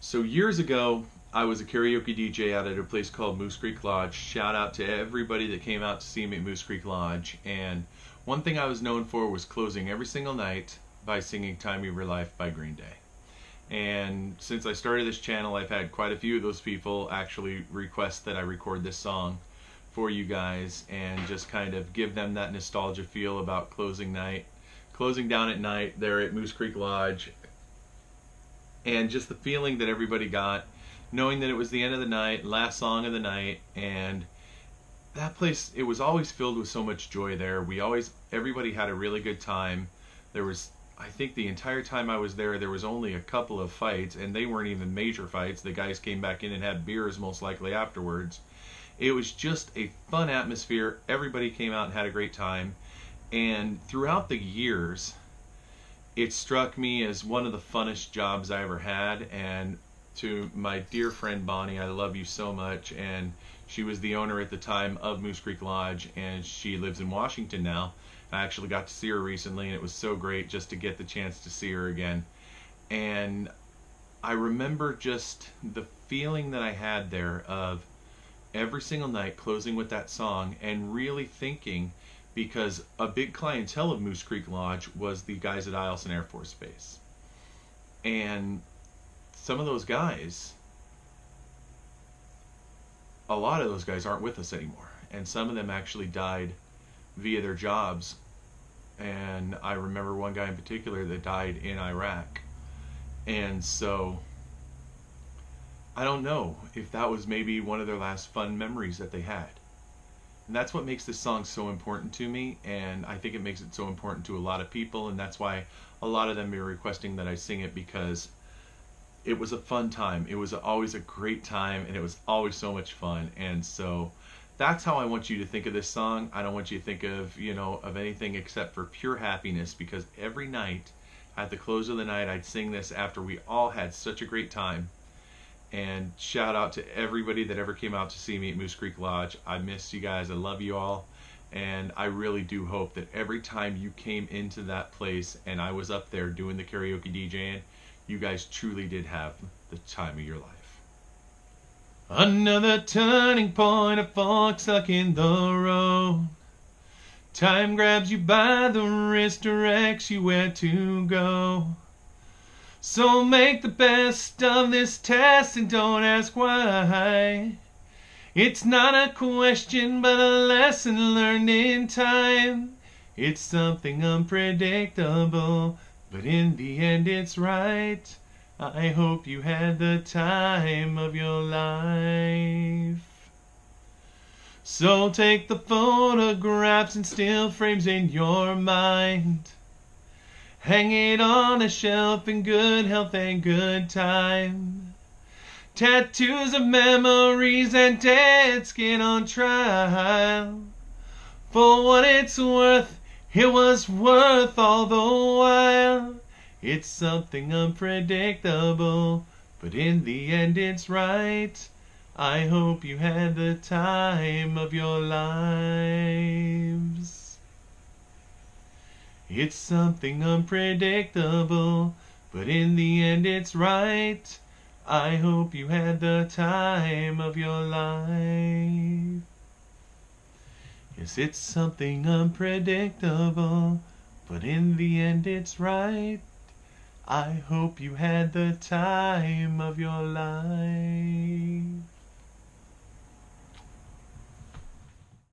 So years ago, I was a karaoke DJ out at a place called Moose Creek Lodge. Shout out to everybody that came out to see me at Moose Creek Lodge. And one thing I was known for was closing every single night by singing Time of Your Life by Green Day. And since I started this channel, I've had quite a few of those people actually request that I record this song for you guys and just kind of give them that nostalgia feel about closing down at night there at Moose Creek Lodge, and just the feeling that everybody got, knowing that it was the end of the night, last song of the night, and that place, it was always filled with so much joy there. Everybody had a really good time. There was, I think the entire time I was there was only a couple of fights, and they weren't even major fights. The guys came back in and had beers most likely afterwards. It was just a fun atmosphere. Everybody came out and had a great time. And throughout the years, it struck me as one of the funnest jobs I ever had. And to my dear friend Bonnie, I love you so much. And she was the owner at the time of Moose Creek Lodge, and she lives in Washington now. I actually got to see her recently, and it was so great just to get the chance to see her again. And I remember just the feeling that I had there of every single night closing with that song, and really thinking, because a big clientele of Moose Creek Lodge was the guys at Eielson Air Force Base. And some of those guys, a lot of those guys aren't with us anymore. And some of them actually died via their jobs. And I remember one guy in particular that died in Iraq. And so I don't know if that was maybe one of their last fun memories that they had. And that's what makes this song so important to me, and I think it makes it so important to a lot of people, and that's why a lot of them are requesting that I sing it, because it was a fun time. It was always a great time, and it was always so much fun. And so that's how I want you to think of this song. I don't want you to think of, of anything except for pure happiness, because every night at the close of the night I'd sing this after we all had such a great time. And shout out to everybody that ever came out to see me at Moose Creek Lodge. I miss you guys. I love you all. And I really do hope that every time you came into that place and I was up there doing the karaoke DJing, you guys truly did have the time of your life. Another turning point, a fork stuck in the road. Time grabs you by the wrist, directs you where to go. So make the best of this test and don't ask why. It's not a question but a lesson learned in time. It's something unpredictable, but in the end it's right. I hope you had the time of your life. So take the photographs and still frames in your mind. Hang it on a shelf in good health and good time. Tattoos of memories and dead skin on trial. For what it's worth, it was worth all the while. It's something unpredictable, but in the end it's right. I hope you had the time of your lives. It's something unpredictable, but in the end it's right. I hope you had the time of your life. Yes, it's something unpredictable, but in the end it's right. I hope you had the time of your life.